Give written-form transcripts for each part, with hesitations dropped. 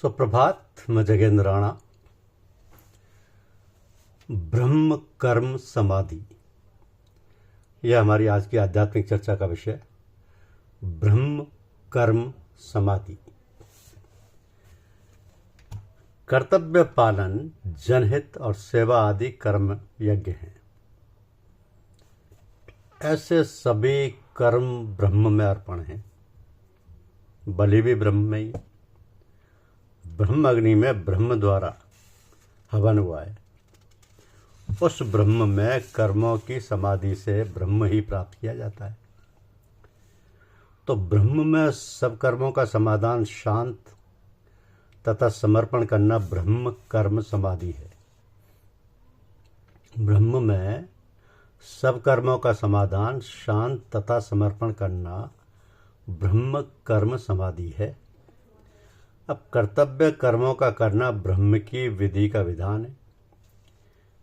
सुप्रभात। मैं जगेंद्र राणा। ब्रह्म कर्म समाधि, यह हमारी आज की आध्यात्मिक चर्चा का विषय। ब्रह्म कर्म समाधि। कर्तव्य पालन, जनहित और सेवा आदि कर्म यज्ञ हैं। ऐसे सभी कर्म ब्रह्म में अर्पण हैं। बलि भी ब्रह्म में ही। ब्रह्म अग्नि में ब्रह्म द्वारा हवन हुआ है। उस ब्रह्म में कर्मों की समाधि से ब्रह्म ही प्राप्त किया जाता है। तो ब्रह्म में सब कर्मों का समाधान, शांत तथा समर्पण करना ब्रह्म कर्म समाधि है। ब्रह्म में सब कर्मों का समाधान, शांत तथा समर्पण करना ब्रह्म कर्म समाधि है। अब कर्तव्य कर्मों का करना ब्रह्म की विधि का विधान है,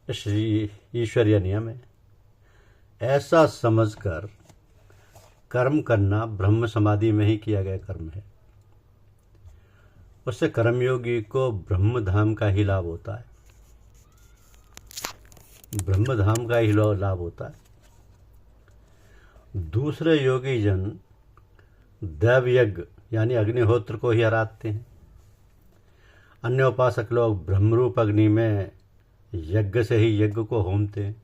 ईश्वरीय नियम है। ऐसा समझकर कर्म करना ब्रह्म समाधि में ही किया गया कर्म है। उससे कर्मयोगी को ब्रह्म धाम का ही लाभ होता है। ब्रह्म धाम का ही लाभ होता है। दूसरे योगी जन दैव यज्ञ यानी अग्निहोत्र को ही आराधते हैं। अन्य उपासक लोग ब्रह्मरूप अग्नि में यज्ञ से ही यज्ञ को होमते हैं।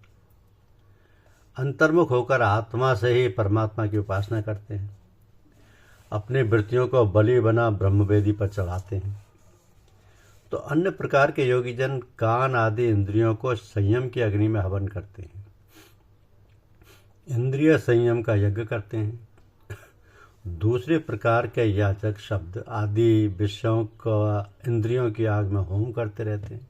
अंतर्मुख होकर आत्मा से ही परमात्मा की उपासना करते हैं। अपनी वृत्तियों को बलि बना ब्रह्मवेदी पर चढ़ाते हैं। तो अन्य प्रकार के योगीजन कान आदि इंद्रियों को संयम की अग्नि में हवन करते हैं। इंद्रिय संयम का यज्ञ करते हैं। दूसरे प्रकार के याचक शब्द आदि विषयों का इंद्रियों की आग में होम करते रहते हैं।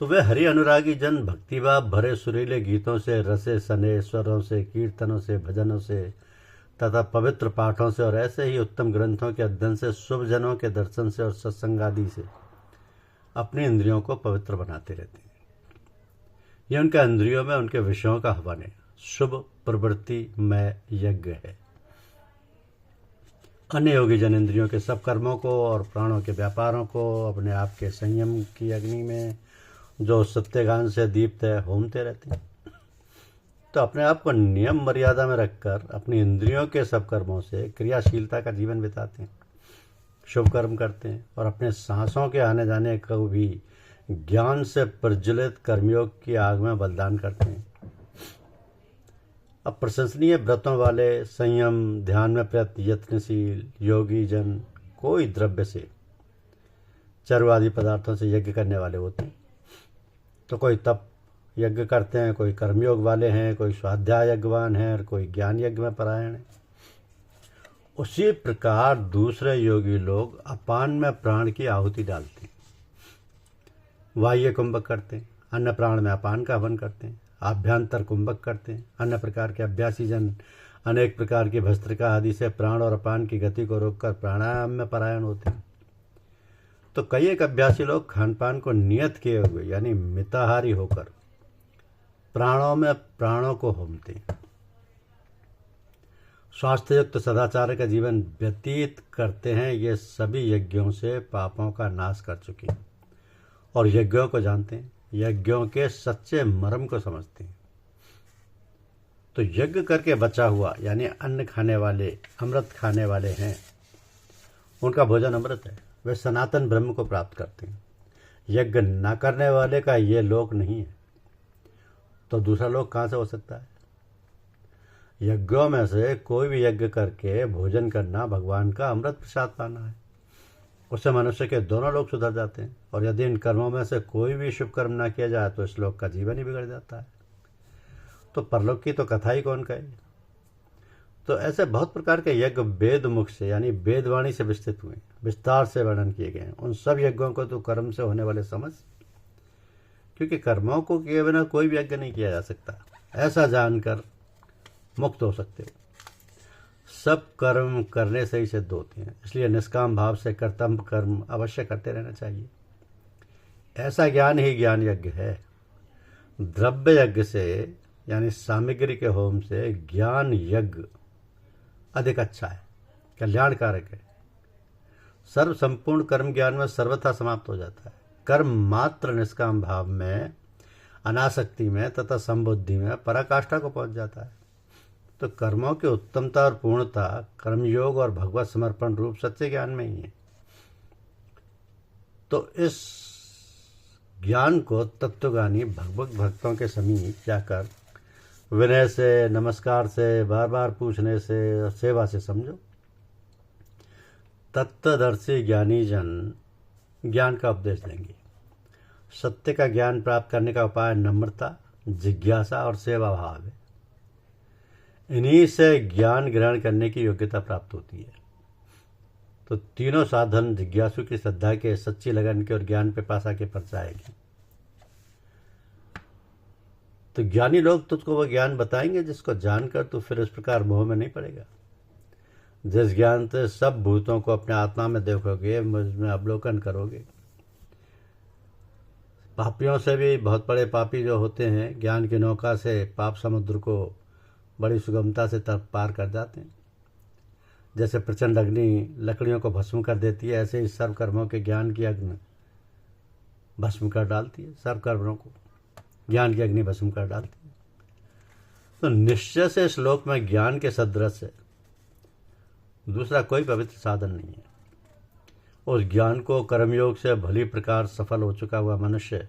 तो वे हरि अनुरागी जन भक्तिभाव भरे सुरीले गीतों से, रसे सने स्वरों से, कीर्तनों से, भजनों से तथा पवित्र पाठों से और ऐसे ही उत्तम ग्रंथों के अध्ययन से, शुभ जनों के दर्शन से और सत्संग आदि से अपनी इंद्रियों को पवित्र बनाते रहते हैं। यह उनके इंद्रियों में उनके विषयों का हवन है। शुभ प्रवृत्ति में यज्ञ है। अन्य योगी जन इंद्रियों के सब कर्मों को और प्राणों के व्यापारों को अपने आप के संयम की अग्नि में, जो सत्यगान से दीप्त है, होमते रहते हैं। तो अपने आप को नियम मर्यादा में रखकर अपनी इंद्रियों के सब कर्मों से क्रियाशीलता का जीवन बिताते हैं, शुभ कर्म करते हैं और अपने सांसों के आने जाने को भी ज्ञान से प्रज्वलित कर्मयोग की आग में बलिदान करते हैं। अब प्रशंसनीय व्रतों वाले, संयम ध्यान में प्रयत यत्नशील योगी जन कोई द्रव्य से, चर्वादि पदार्थों से यज्ञ करने वाले होते हैं। तो कोई तप यज्ञ करते हैं, कोई कर्मयोग वाले हैं, कोई स्वाध्याय यज्ञवान है और कोई ज्ञान यज्ञ में परायण है। उसी प्रकार दूसरे योगी लोग अपान में प्राण की आहुति डालते हैं, बाह्य कुंभक करते हैं, अन्य प्राण में अपान का हवन करते हैं, आभ्यंतर कुंभक करते हैं। अन्य प्रकार के अभ्यासी जन अनेक प्रकार की भस्त्रिका आदि से प्राण और अपान की गति को रोककर प्राणायाम में परायण होते हैं। तो कई एक अभ्यासी लोग खान पान को नियत किए हुए यानी मिताहारी होकर प्राणों में प्राणों को होमते हैं। स्वास्थ्ययुक्त सदाचार का जीवन व्यतीत करते हैं। ये सभी यज्ञों से पापों का नाश कर चुके हैं और यज्ञों को जानते हैं, यज्ञों के सच्चे मर्म को समझते हैं। तो यज्ञ करके बचा हुआ यानी अन्न खाने वाले, अमृत खाने वाले हैं। उनका भोजन अमृत है। वे सनातन ब्रह्म को प्राप्त करते हैं। यज्ञ न करने वाले का ये लोक नहीं है। तो दूसरा लोक कहाँ से हो सकता है? यज्ञों में से कोई भी यज्ञ करके भोजन करना भगवान का अमृत प्रसाद पाना है। उससे मनुष्य के दोनों लोग सुधर जाते हैं। और यदि इन कर्मों में से कोई भी शुभ कर्म ना किया जाए तो इस लोक का जीवन ही बिगड़ जाता है। तो परलोक की तो कथा ही कौन कहे। तो ऐसे बहुत प्रकार के यज्ञ वेद मुख से यानी वेदवाणी से विस्तृत हुए, विस्तार से वर्णन किए गए हैं। उन सब यज्ञों को तो कर्म से होने वाले समझ, क्योंकि कर्मों को किए बिना कोई भी यज्ञ नहीं किया जा सकता। ऐसा जानकर मुक्त हो सकते हो। सब कर्म करने से ही सिद्ध होते हैं। इसलिए निष्काम भाव से कर्तव्य कर्म अवश्य करते रहना चाहिए। ऐसा ज्ञान ही ज्ञान यज्ञ है। द्रव्य यज्ञ से यानी सामग्री के होम से ज्ञान यज्ञ अधिक अच्छा है, कल्याणकारक है। सर्व संपूर्ण कर्म ज्ञान में सर्वथा समाप्त हो जाता है। कर्म मात्र निष्काम भाव में, अनासक्ति में तथा संबुद्धि में पराकाष्ठा को पहुंच जाता है। तो कर्मों की उत्तमता और पूर्णता कर्मयोग और भगवत समर्पण रूप सच्चे ज्ञान में ही है। तो इस ज्ञान को तत्वज्ञानी भगवत भक्तों के समीप जाकर विनय से, नमस्कार से, बार बार पूछने से और सेवा से समझो। तत्वदर्शी ज्ञानी जन ज्ञान का उपदेश देंगे। सत्य का ज्ञान प्राप्त करने का उपाय नम्रता, जिज्ञासा और सेवा भाव है। इन्हीं से ज्ञान ग्रहण करने की योग्यता प्राप्त होती है। तो तीनों साधन जिज्ञासु की श्रद्धा के, सच्ची लगन के और ज्ञान पिपासा के परचाएगी। तो ज्ञानी लोग तुझको वो ज्ञान बताएंगे जिसको जानकर तू फिर इस प्रकार मोह में नहीं पड़ेगा। जिस ज्ञान से सब भूतों को अपने आत्मा में देखोगे, मुझमें अवलोकन करोगे। पापियों से भी बहुत बड़े पापी जो होते हैं, ज्ञान की नौका से पाप समुद्र को बड़ी सुगमता से तर पार कर जाते हैं। जैसे प्रचंड अग्नि लकड़ियों को भस्म कर देती है, ऐसे ही सर्व कर्मों के ज्ञान की अग्नि भस्म कर डालती है। सर्व कर्मों को ज्ञान की अग्नि भस्म कर डालती है। तो निश्चय से इस लोक में ज्ञान के सदृश है दूसरा कोई पवित्र साधन नहीं है। उस ज्ञान को कर्मयोग से भली प्रकार सफल हो चुका हुआ मनुष्य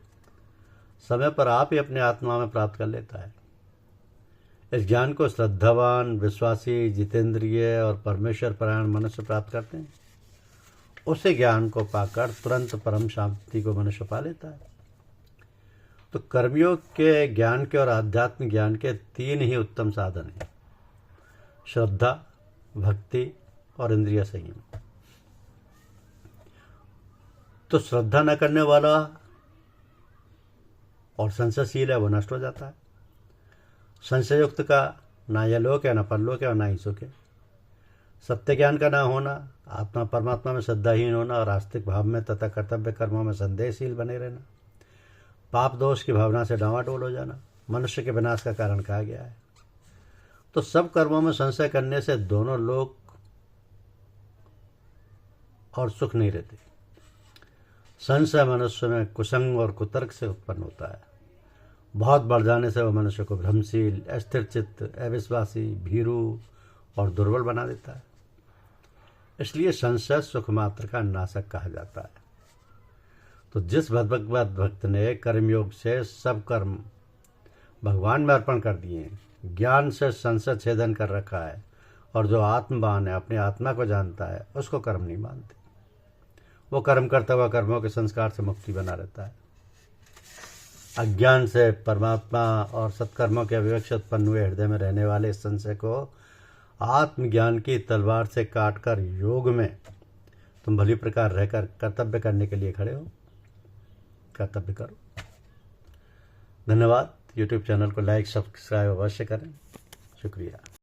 समय पर आप ही अपने आत्मा में प्राप्त कर लेता है। इस ज्ञान को श्रद्धावान, विश्वासी, जितेंद्रिय और परमेश्वर परायण मनुष्य प्राप्त करते हैं। उसे ज्ञान को पाकर तुरंत परम शांति को मनुष्य पा लेता है। तो कर्मयोग के, ज्ञान के और आध्यात्मिक ज्ञान के तीन ही उत्तम साधन हैं: श्रद्धा, भक्ति और इंद्रिय संयम। तो श्रद्धा न करने वाला और संशयशील है, वो नष्ट हो जाता है। संशयुक्त का ना यह लोक है, ना परलोक है और ना ही सुख है। सत्य ज्ञान का ना होना, आत्मा परमात्मा में श्रद्धाहीन होना और आस्तिक भाव में तथा कर्तव्य कर्मों में संदेहशील बने रहना, पाप दोष की भावना से डावाडोल हो जाना मनुष्य के विनाश का कारण कहा गया है। तो सब कर्मों में संशय करने से दोनों लोक और सुख नहीं रहते। संशय मनुष्य में कुसंग और कुतर्क से उत्पन्न होता है। बहुत बढ़ जाने से वह मनुष्य को भ्रमशील, अस्थिर चित्त, अविश्वासी, भीरू और दुर्बल बना देता है। इसलिए संशय सुख मात्र का नाशक कहा जाता है। तो जिस भगवत भक्त ने कर्मयोग से सब कर्म भगवान में अर्पण कर दिए, ज्ञान से संशय छेदन कर रखा है और जो आत्मवान है, अपनी आत्मा को जानता है, उसको कर्म नहीं मानते। वो कर्म करता हुआ कर्मों के संस्कार से मुक्ति बना रहता है। अज्ञान से परमात्मा और सत्कर्मों के अविवेक उत्पन्न हुए हृदय में रहने वाले इस संशय को आत्मज्ञान की तलवार से काटकर योग में तुम भली प्रकार रहकर कर्तव्य करने के लिए खड़े हो। कर्तव्य करो। धन्यवाद। यूट्यूब चैनल को लाइक, सब्सक्राइब अवश्य करें। शुक्रिया।